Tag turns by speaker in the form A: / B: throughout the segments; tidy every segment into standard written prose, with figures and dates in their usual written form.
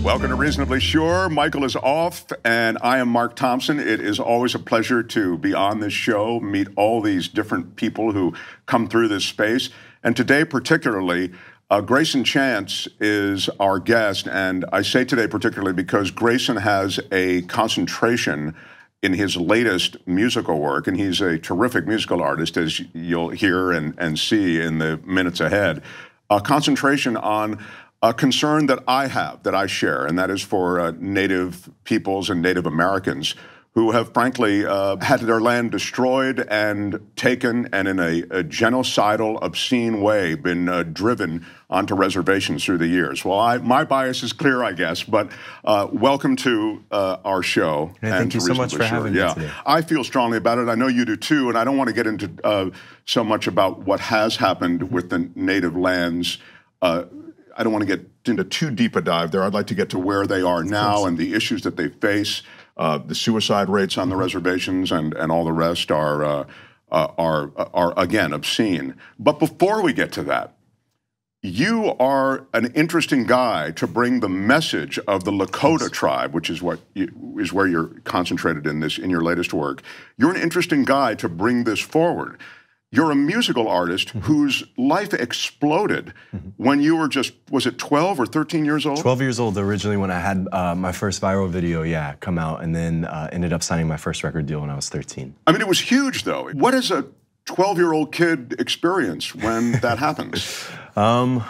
A: Welcome to Reasonably Sure. Michael is off, and I am Mark Thompson. It is always a pleasure to be on this show, meet all these different people who come through this space. And today particularly, Greyson Chance is our guest. And I say today particularly because Greyson has a concentration in his latest musical work, and he's a terrific musical artist, as you'll hear and see in the minutes ahead, a concentration on a concern that I have, that I share, and that is for Native peoples and Native Americans who have frankly had their land destroyed and taken, and in a genocidal, obscene way been driven onto reservations through the years. Well, my bias is clear, I guess, but welcome to our show.
B: Yeah, thank you so much for having me today.
A: I feel strongly about it. I know you do too, and I don't want to get into so much about what has happened with the Native lands. I don't want to get into too deep a dive there. I'd like to get to where they are now and the issues that they face. The suicide rates on the reservations and all the rest are again obscene. But before we get to that, you are an interesting guy to bring the message of the Lakota tribe, which is where you're concentrated in your latest work. You're an interesting guy to bring this forward. You're a musical artist whose life exploded when you were just, was it 12 or 13 years old?
B: 12 years old originally when I had my first viral video, come out, and then ended up signing my first record deal when I was 13.
A: I mean, it was huge though. What does a 12-year-old kid experience when that happens?
B: A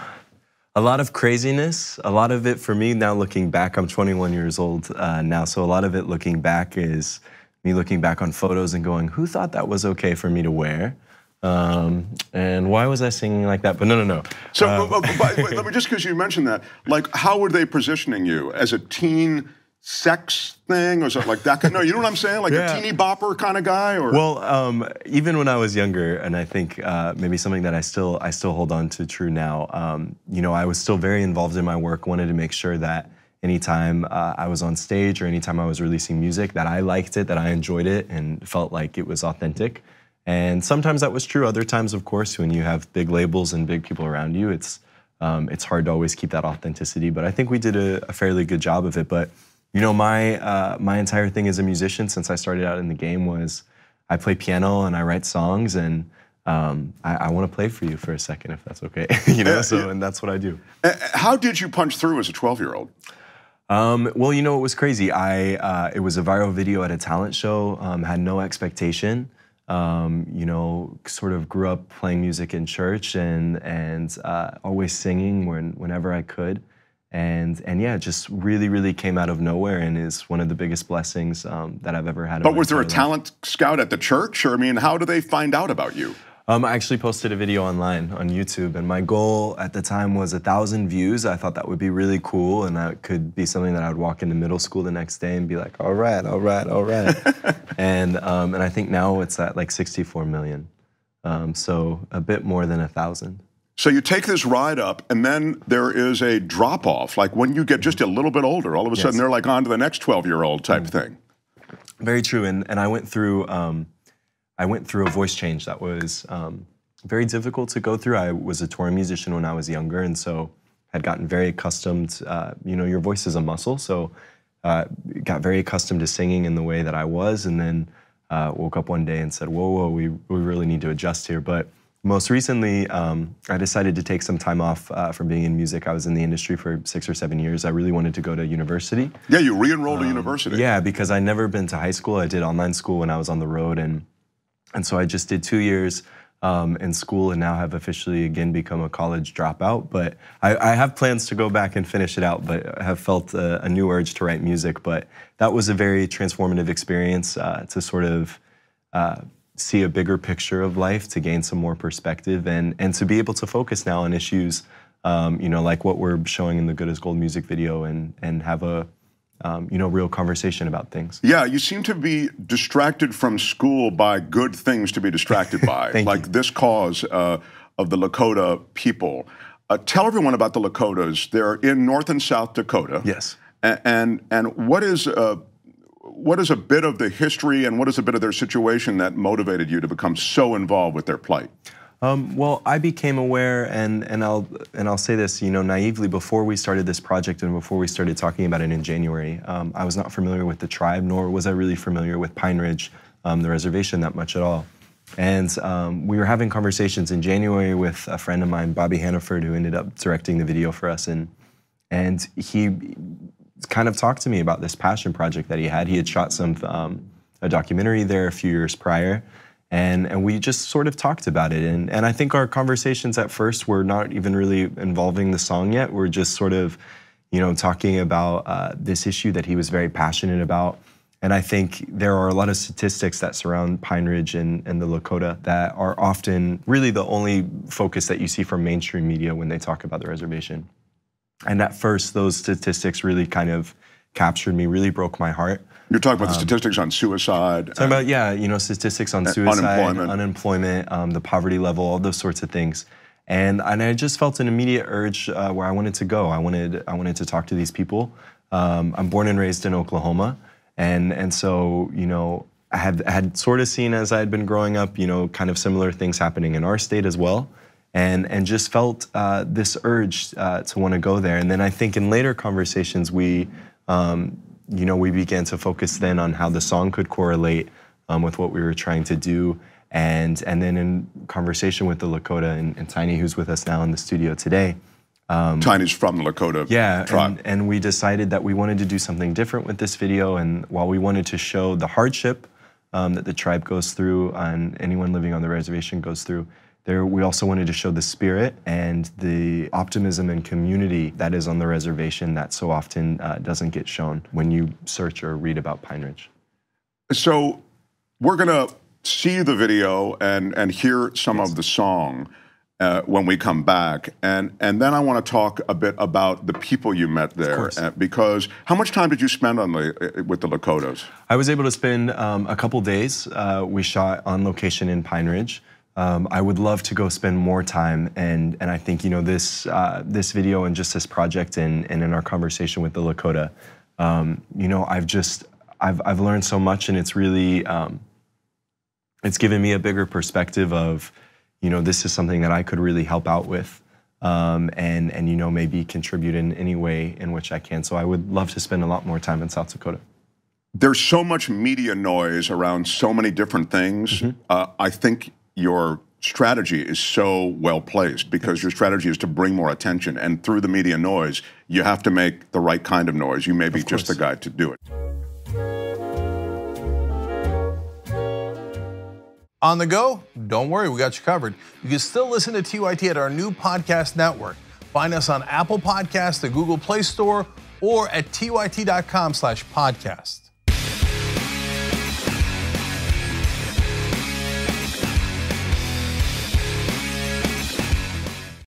B: lot of craziness. A lot of it for me now looking back, I'm 21 years old now, so a lot of it looking back is me looking back on photos and going, who thought that was okay for me to wear? And why was I singing like that? But no.
A: So let me, just because you mentioned that, like, how were they positioning you as a teen sex thing, or something like that? No, you know what I'm saying? Like a teeny bopper kind of guy, or?
B: Well, even when I was younger, and I think maybe something that I still hold on to true now. You know, I was still very involved in my work. Wanted to make sure that anytime I was on stage or anytime I was releasing music, that I liked it, that I enjoyed it, and felt like it was authentic. And sometimes that was true. Other times, of course, when you have big labels and big people around you, it's hard to always keep that authenticity. But I think we did a fairly good job of it. But you know, my entire thing as a musician since I started out in the game was I play piano and I write songs, and I want to play for you for a second, if that's okay. You know, and that's what I do.
A: How did you punch through as a 12-year-old?
B: Well, you know, it was crazy. It was a viral video at a talent show. Had no expectation. You know, sort of grew up playing music in church and always singing whenever I could. And yeah, just really came out of nowhere and is one of the biggest blessings that I've ever had.
A: But was there a talent scout at the church? Or I mean, how do they find out about you?
B: I actually posted a video online on YouTube, and my goal at the time was 1,000 views. I thought that would be really cool, and that could be something that I would walk into middle school the next day and be like, all right. And I think now it's at like 64 million. So a bit more than 1,000.
A: So you take this ride up, and then there is a drop off. Like when you get just a little bit older, all of a sudden they're like on to the next 12-year-old type thing.
B: Very true, and I went through a voice change that was very difficult to go through. I was a touring musician when I was younger, and so had gotten very accustomed. You know, your voice is a muscle, so got very accustomed to singing in the way that I was, and then woke up one day and said, whoa, we really need to adjust here. But most recently, I decided to take some time off from being in music. I was in the industry for 6 or 7 years. I really wanted to go to university.
A: Yeah, you re-enrolled to university.
B: Yeah, because I'd never been to high school. I did online school when I was on the road, and so I just did 2 years in school and now have officially again become a college dropout. But I have plans to go back and finish it out, but I have felt a new urge to write music. But that was a very transformative experience to sort of see a bigger picture of life, to gain some more perspective, and to be able to focus now on issues, you know, like what we're showing in the Good as Gold music video, and have a you know, real conversation about things.
A: Yeah, you seem to be distracted from school by good things to be distracted by, like this cause of the Lakota people. Tell everyone about the Lakotas. They're in North and South Dakota.
B: Yes.
A: And what is a bit of the history and what is a bit of their situation that motivated you to become so involved with their plight?
B: Well, I became aware, and I'll say this, naively, before we started this project and before we started talking about it in January, I was not familiar with the tribe, nor was I really familiar with Pine Ridge, the reservation, that much at all. And we were having conversations in January with a friend of mine, Bobby Hannaford, who ended up directing the video for us, and he kind of talked to me about this passion project that he had. He had shot a documentary there a few years prior. And we just sort of talked about it. And I think our conversations at first were not even really involving the song yet. We're just sort of, talking about this issue that he was very passionate about. And I think there are a lot of statistics that surround Pine Ridge and the Lakota that are often really the only focus that you see from mainstream media when they talk about the reservation. And at first, those statistics really kind of captured me, really broke my heart.
A: You're talking about the statistics on suicide.
B: Talking about, statistics on suicide, unemployment, the poverty level, all those sorts of things. And I just felt an immediate urge where I wanted to go. I wanted to talk to these people. I'm born and raised in Oklahoma. And so, I had sort of seen as I had been growing up, kind of similar things happening in our state as well. And just felt this urge to want to go there. And then I think in later conversations, we began to focus then on how the song could correlate with what we were trying to do. And then in conversation with the Lakota and Tiny, who's with us now in the studio today.
A: Tiny's from the Lakota tribe.
B: And we decided that we wanted to do something different with this video. And while we wanted to show the hardship that the tribe goes through and anyone living on the reservation goes through, we also wanted to show the spirit and the optimism and community that is on the reservation that so often doesn't get shown when you search or read about Pine Ridge. So
A: we're gonna see the video and hear some of the song when we come back. And then I wanna talk a bit about the people you met there. Because how much time did you spend with the Lakotas?
B: I was able to spend a couple days. We shot on location in Pine Ridge. I would love to go spend more time, and I think this video and just this project and in our conversation with the Lakota, I've learned so much, and it's really it's given me a bigger perspective of this is something that I could really help out with, and maybe contribute in any way in which I can. So I would love to spend a lot more time in South Dakota.
A: There's so much media noise around so many different things. I think your strategy is so well placed because your strategy is to bring more attention, and through the media noise, you have to make the right kind of noise. You may be just the guy to do it.
C: On the go? Don't worry, we got you covered. You can still listen to TYT at our new podcast network. Find us on Apple Podcasts, the Google Play Store, or at tyt.com/podcast.